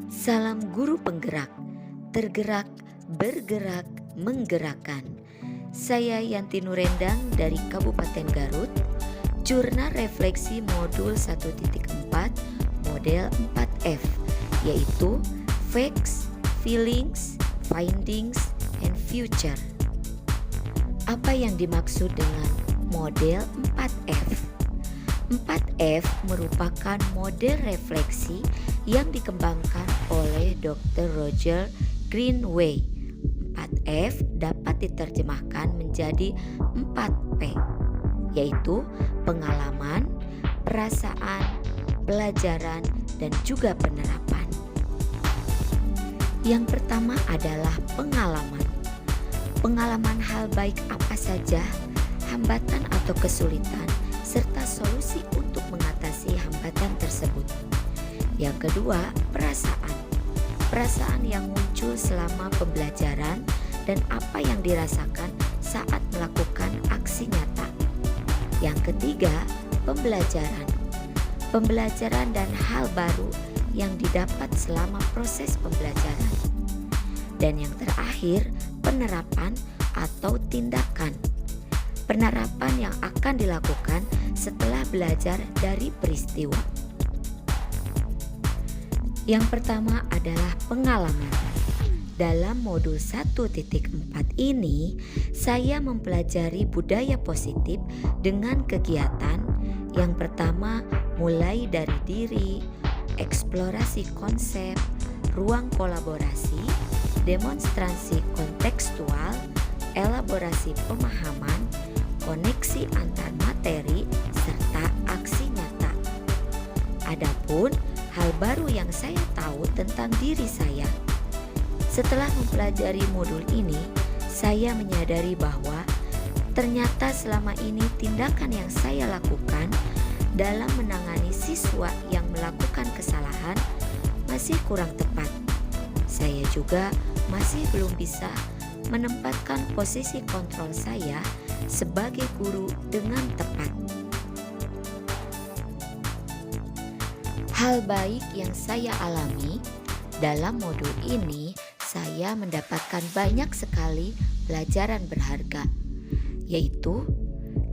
Salam guru penggerak, tergerak, bergerak, menggerakkan. Saya Yanti Nurendang dari Kabupaten Garut, Jurnal Refleksi Modul 1.4 Model 4F, yaitu Facts, Feelings, Findings, and Future. Apa yang dimaksud dengan model 4F? 4F merupakan model refleksi yang dikembangkan oleh Dr. Roger Greenway. 4F dapat diterjemahkan menjadi 4P, yaitu pengalaman, perasaan, pelajaran, dan juga penerapan. Yang pertama adalah pengalaman. Pengalaman hal baik apa saja, hambatan atau kesulitan, serta solusi untuk mengatasi hambatan tersebut. Yang kedua, perasaan. Perasaan yang muncul selama pembelajaran dan apa yang dirasakan saat melakukan aksi nyata. Yang ketiga, pembelajaran. Pembelajaran dan hal baru yang didapat selama proses pembelajaran. Dan yang terakhir, penerapan atau tindakan. Penerapan yang akan dilakukan setelah belajar dari peristiwa. Yang pertama adalah pengalaman. Dalam modul 1.4 ini, saya mempelajari budaya positif dengan kegiatan yang pertama mulai dari diri, eksplorasi konsep, ruang kolaborasi, demonstrasi kontekstual, elaborasi pemahaman, koneksi antar materi, serta aksi nyata. Adapun hal baru yang saya tahu tentang diri saya. Setelah mempelajari modul ini, saya menyadari bahwa ternyata selama ini tindakan yang saya lakukan dalam menangani siswa yang melakukan kesalahan masih kurang tepat. Saya juga masih belum bisa menempatkan posisi kontrol saya sebagai guru dengan tepat. Hal baik yang saya alami dalam modul ini, saya mendapatkan banyak sekali pelajaran berharga, yaitu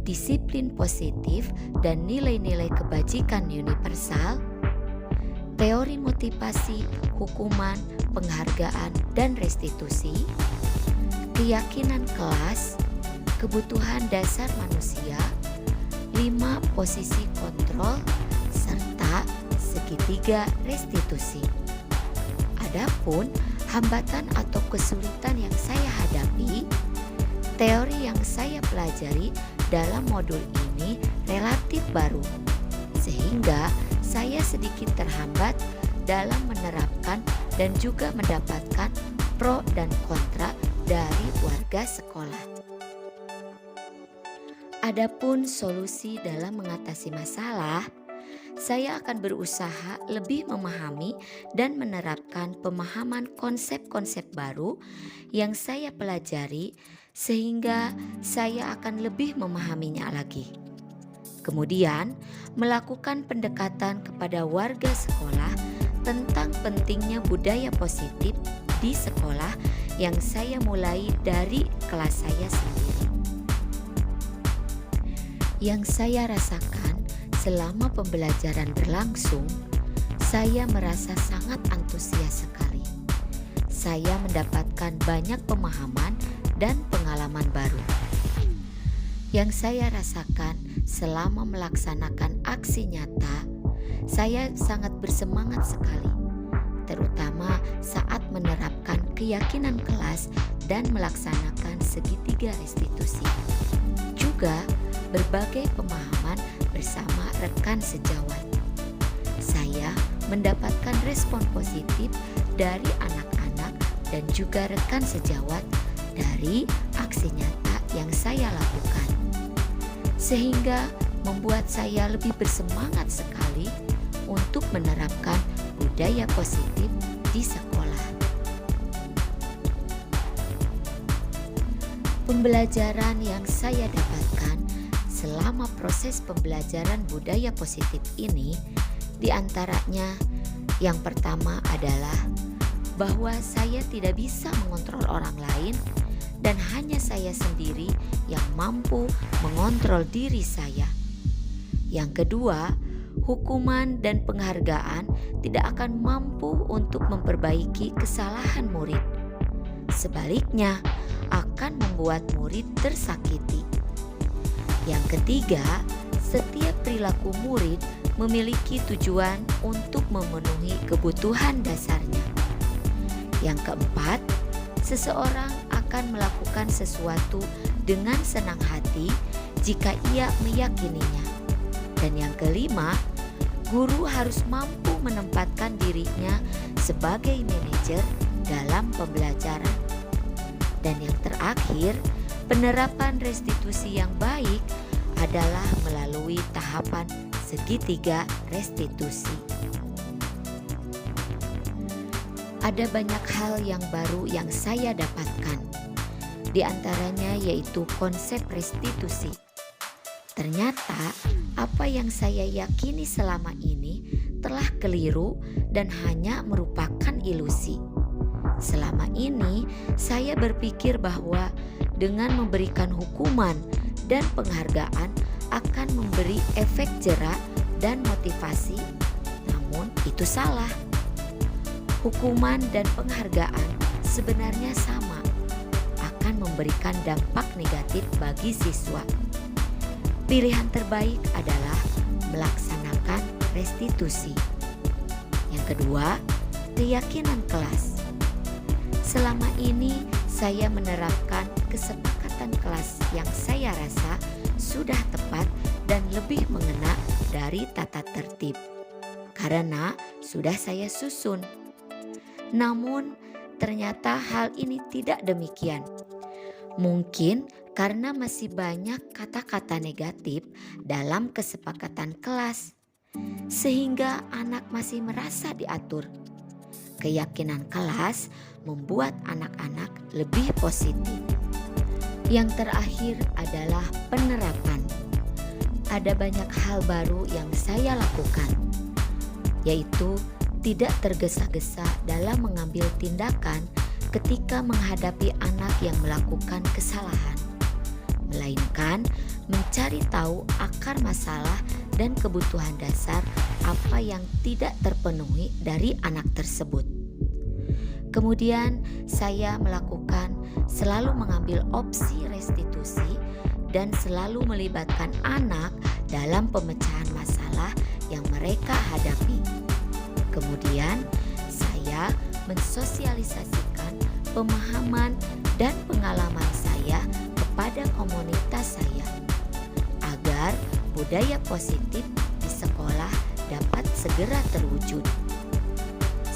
disiplin positif dan nilai-nilai kebajikan universal, teori motivasi, hukuman, penghargaan, dan restitusi, keyakinan kelas, kebutuhan dasar manusia, 5 posisi kontrol, serta segitiga restitusi. Adapun hambatan atau kesulitan yang saya hadapi, teori yang saya pelajari dalam modul ini relatif baru, sehingga saya sedikit terhambat dalam menerapkan dan juga mendapatkan pro dan kontra dari warga sekolah. Adapun solusi dalam mengatasi masalah, saya akan berusaha lebih memahami dan menerapkan pemahaman konsep-konsep baru yang saya pelajari sehingga saya akan lebih memahaminya lagi. Kemudian, melakukan pendekatan kepada warga sekolah tentang pentingnya budaya positif di sekolah yang saya mulai dari kelas saya sendiri. Yang saya rasakan selama pembelajaran berlangsung, saya merasa sangat antusias sekali. Saya mendapatkan banyak pemahaman dan pengalaman baru. Yang saya rasakan selama melaksanakan aksi nyata, saya sangat bersemangat sekali, terutama saat menerapkan keyakinan kelas dan melaksanakan segitiga restitusi. Juga berbagai pemahaman bersama rekan sejawat. Saya mendapatkan respon positif dari anak-anak dan juga rekan sejawat dari aksi nyata yang saya lakukan, sehingga membuat saya lebih bersemangat sekali untuk menerapkan budaya positif di sekolah. Pembelajaran yang saya dapatkan selama proses pembelajaran budaya positif ini, di antaranya yang pertama adalah bahwa saya tidak bisa mengontrol orang lain dan hanya saya sendiri yang mampu mengontrol diri saya. Yang kedua, hukuman dan penghargaan tidak akan mampu untuk memperbaiki kesalahan murid. Sebaliknya, akan membuat murid tersakiti. Yang ketiga, setiap perilaku murid memiliki tujuan untuk memenuhi kebutuhan dasarnya. Yang keempat, seseorang akan melakukan sesuatu dengan senang hati jika ia meyakininya. Dan yang kelima, guru harus mampu menempatkan dirinya sebagai manajer dalam pembelajaran. Dan yang terakhir, penerapan restitusi yang baik adalah melalui tahapan segitiga restitusi. Ada banyak hal yang baru yang saya dapatkan. Di antaranya yaitu konsep restitusi. Ternyata apa yang saya yakini selama ini telah keliru dan hanya merupakan ilusi. Selama ini saya berpikir bahwa dengan memberikan hukuman dan penghargaan akan memberi efek jera dan motivasi, namun itu salah. Hukuman dan penghargaan sebenarnya sama, akan memberikan dampak negatif bagi siswa. Pilihan terbaik adalah melaksanakan restitusi. Yang kedua, keyakinan kelas. Selama ini saya menerapkan kesepakatan kelas yang saya rasa sudah tepat dan lebih mengena dari tata tertib, karena sudah saya susun. Namun ternyata hal ini tidak demikian. Mungkin karena masih banyak kata-kata negatif dalam kesepakatan kelas, sehingga anak masih merasa diatur. Keyakinan kelas membuat anak-anak lebih positif. Yang terakhir adalah penerapan. Ada banyak hal baru yang saya lakukan, yaitu tidak tergesa-gesa dalam mengambil tindakan ketika menghadapi anak yang melakukan kesalahan, melainkan mencari tahu akar masalah dan kebutuhan dasar apa yang tidak terpenuhi dari anak tersebut. Kemudian saya selalu mengambil opsi restitusi dan selalu melibatkan anak dalam pemecahan masalah yang mereka hadapi. Kemudian saya mensosialisasikan pemahaman dan pengalaman saya kepada komunitas saya agar budaya positif di sekolah dapat segera terwujud.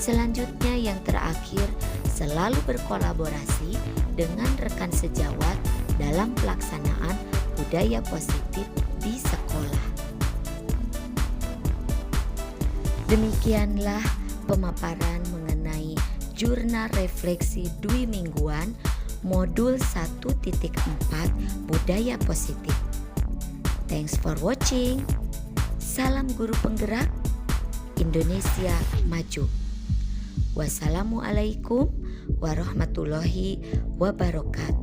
Selanjutnya yang terakhir, selalu berkolaborasi dengan rekan sejawat dalam pelaksanaan budaya positif di sekolah. Demikianlah pemaparan mengenai jurnal refleksi dwi mingguan modul 1.4 budaya positif. Thanks for watching. Salam guru penggerak, Indonesia maju. Wassalamualaikum warahmatullahi wabarakatuh.